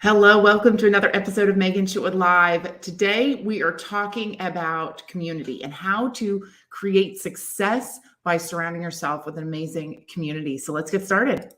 Hello, welcome to another episode of Megan Shetwood Live. Today we are talking about community and how to create success by surrounding yourself with an amazing community. So let's get started.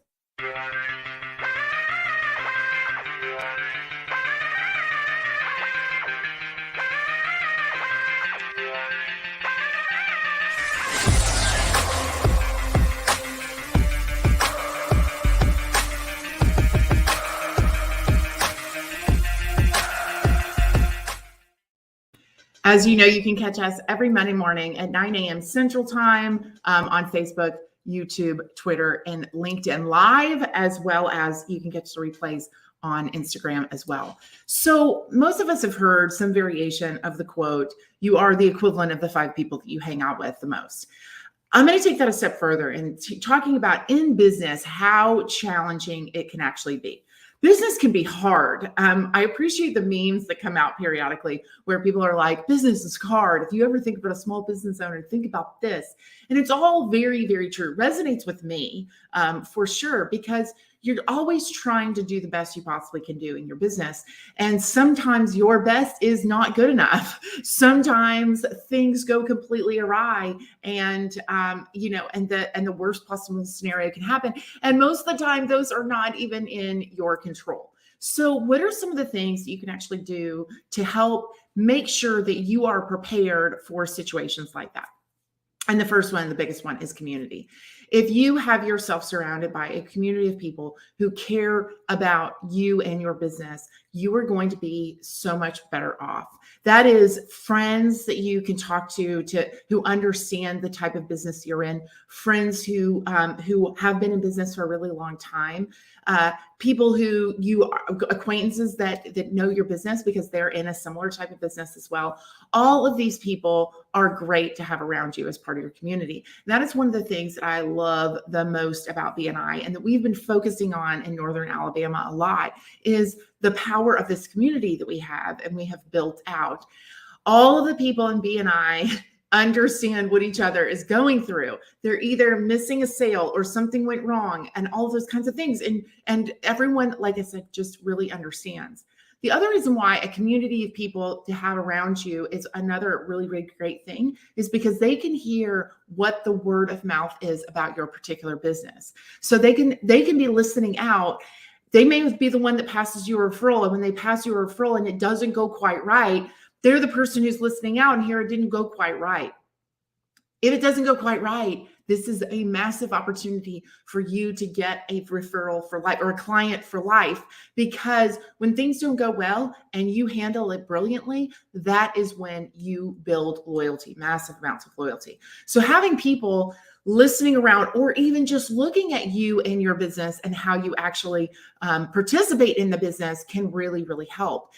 As you know, you can catch us every Monday morning at 9 a.m. Central Time on Facebook, YouTube, Twitter, and LinkedIn Live, as well as you can catch the replays on Instagram as well. So most of us have heard some variation of the quote, "You are the equivalent of the 5 people that you hang out with the most." I'm going to take that a step further and talking about in business, how challenging it can actually be. Business can be hard. I appreciate the memes that come out periodically where people are like, business is hard. If you ever think about a small business owner, think about this. And it's all very, very true. It resonates with me for sure, because you're always trying to do the best you possibly can do in your business. And sometimes your best is not good enough. Sometimes things go completely awry and, and the worst possible scenario can happen. And most of the time, those are not even in your control. So what are some of the things that you can actually do to help make sure that you are prepared for situations like that? And the first one, the biggest one, is community. If you have yourself surrounded by a community of people who care about you and your business, you are going to be so much better off. That is friends that you can talk to who understand the type of business you're in, friends who have been in business for a really long time, people who acquaintances that know your business because they're in a similar type of business as well. All of these people are great to have around you as part of your community. And that is one of the things that I love the most about BNI and that we've been focusing on in Northern Alabama a lot is the power of this community that we have and we have built out. All of the people in BNI understand what each other is going through. They're either missing a sale or something went wrong and all those kinds of things. And everyone, like I said, just really understands. The other reason why a community of people to have around you is another really, really great thing is because they can hear what the word of mouth is about your particular business. So they can be listening out. They may be the one that passes you a referral, and when they pass you a referral and it doesn't go quite right, they're the person who's listening out and here it didn't go quite right. If it doesn't go quite right, this is a massive opportunity for you to get a referral for life or a client for life, because when things don't go well and you handle it brilliantly, that is when you build loyalty, massive amounts of loyalty. So having people listening around or even just looking at you and your business and how you actually participate in the business can really, really help.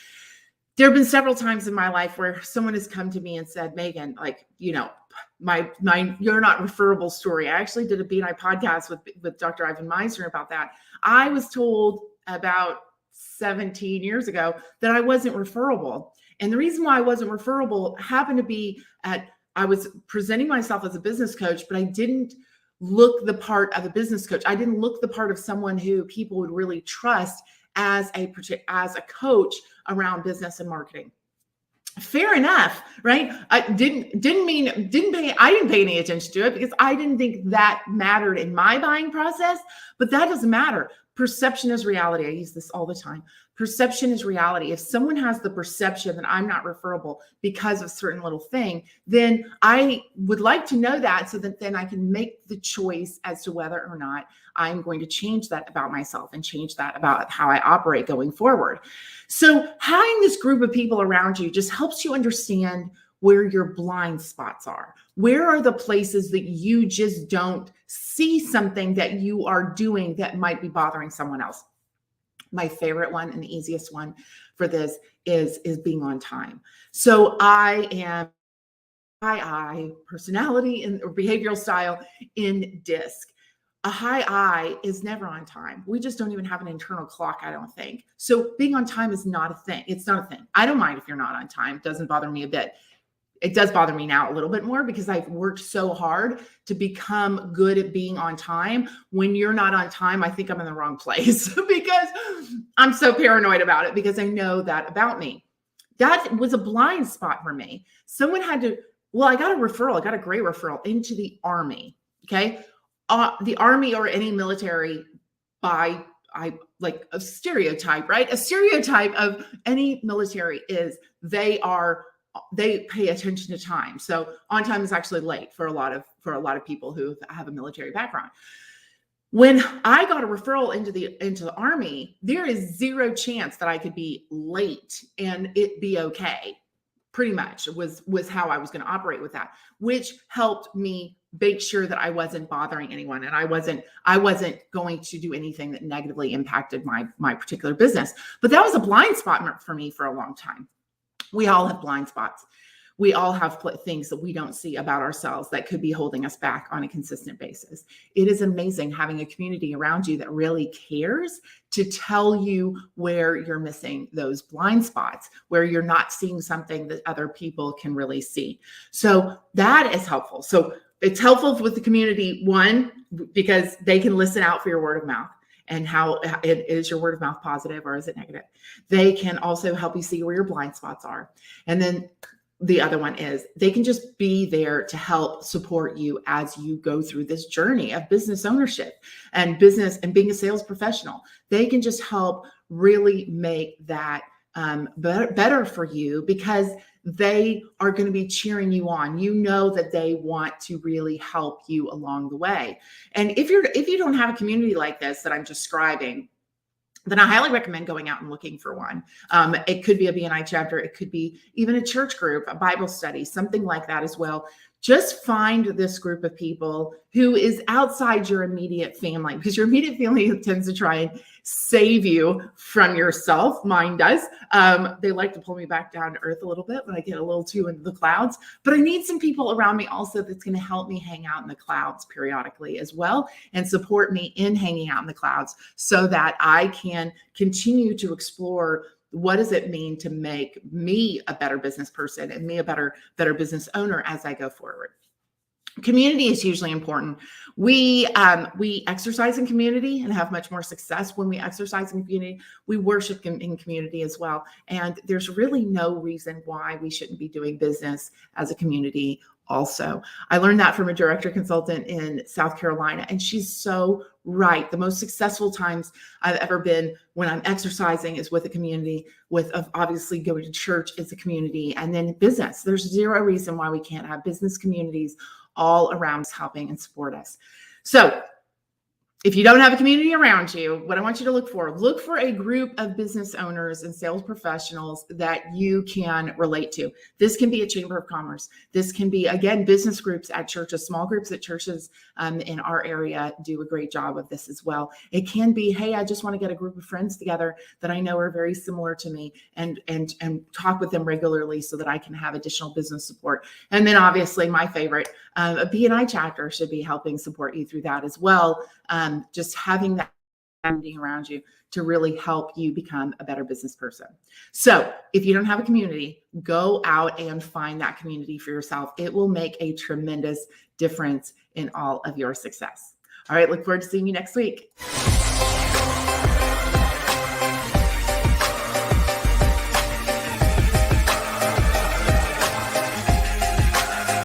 There have been several times in my life where someone has come to me and said, Megan, my you're not referable story. I actually did a BNI podcast with Dr. Ivan Meisner about that. I was told about 17 years ago that I wasn't referable. And the reason why I wasn't referable happened to be I was presenting myself as a business coach, but I didn't look the part of a business coach. I didn't look the part of someone who people would really trust as a coach around business and marketing. Fair enough, right? I didn't pay any attention to it because I didn't think that mattered in my buying process, but that doesn't matter. Perception is reality. I use this all the time. Perception is reality. If someone has the perception that I'm not referable because of a certain little thing, then I would like to know that so that then I can make the choice as to whether or not I'm going to change that about myself and change that about how I operate going forward. So having this group of people around you just helps you understand where your blind spots are. Where are the places that you just don't see something that you are doing that might be bothering someone else? My favorite one and the easiest one for this is being on time. So I am high personality and behavioral style in DISC. A high I is never on time. We just don't even have an internal clock, I don't think. So being on time is not a thing. It's not a thing. I don't mind if you're not on time. It doesn't bother me a bit. It does bother me now a little bit more because I've worked so hard to become good at being on time. When you're not on time, I think I'm in the wrong place because I'm so paranoid about it because I know that about me. That was a blind spot for me. Someone had to, well, I got a referral. I got a great referral into the Army. Okay. The Army or any military like a stereotype, right? A stereotype of any military is they pay attention to time. So on time is actually late for a lot of people who have a military background. When I got a referral into the Army, there is zero chance that I could be late and it be okay. Pretty much was how I was going to operate with that, which helped me make sure that I wasn't bothering anyone and I wasn't going to do anything that negatively impacted my particular business. But that was a blind spot for me for a long time. We all have blind spots. We all have things that we don't see about ourselves that could be holding us back on a consistent basis. It is amazing having a community around you that really cares to tell you where you're missing those blind spots, where you're not seeing something that other people can really see. So that is helpful. So it's helpful with the community, one, because they can listen out for your word of mouth. And how is your word of mouth positive or is it negative? They can also help you see where your blind spots are. And then the other one is they can just be there to help support you as you go through this journey of business ownership and business and being a sales professional. They can just help really make that better for you because they are going to be cheering you on. You know that they want to really help you along the way. And if you don't have a community like this that I'm describing, then I highly recommend going out and looking for one. It could be a BNI chapter. It could be even a church group, a Bible study, something like that as well. Just find this group of people who is outside your immediate family, because your immediate family tends to try and save you from yourself. Mine does. They like to pull me back down to earth a little bit when I get a little too into the clouds. But I need some people around me also that's going to help me hang out in the clouds periodically as well and support me in hanging out in the clouds so that I can continue to explore what does it mean to make me a better business person and me a better business owner as I go forward. Community is hugely important. We exercise in community and have much more success when we exercise in community. We worship in community as well. And there's really no reason why we shouldn't be doing business as a community also. I learned that from a director consultant in South Carolina, and she's so right. The most successful times I've ever been when I'm exercising is with a community, with obviously going to church is a community, and then business. There's zero reason why we can't have business communities all around us helping and support us. So if you don't have a community around you, what I want you to look for a group of business owners and sales professionals that you can relate to. This can be a chamber of commerce. This can be, again, business groups at churches, small groups at churches in our area do a great job of this as well. It can be, hey, I just want to get a group of friends together that I know are very similar to me and talk with them regularly so that I can have additional business support. And then obviously my favorite, a BNI chapter should be helping support you through that as well. Just having that community around you to really help you become a better business person. So if you don't have a community, go out and find that community for yourself. It will make a tremendous difference in all of your success. All right, look forward to seeing you next week.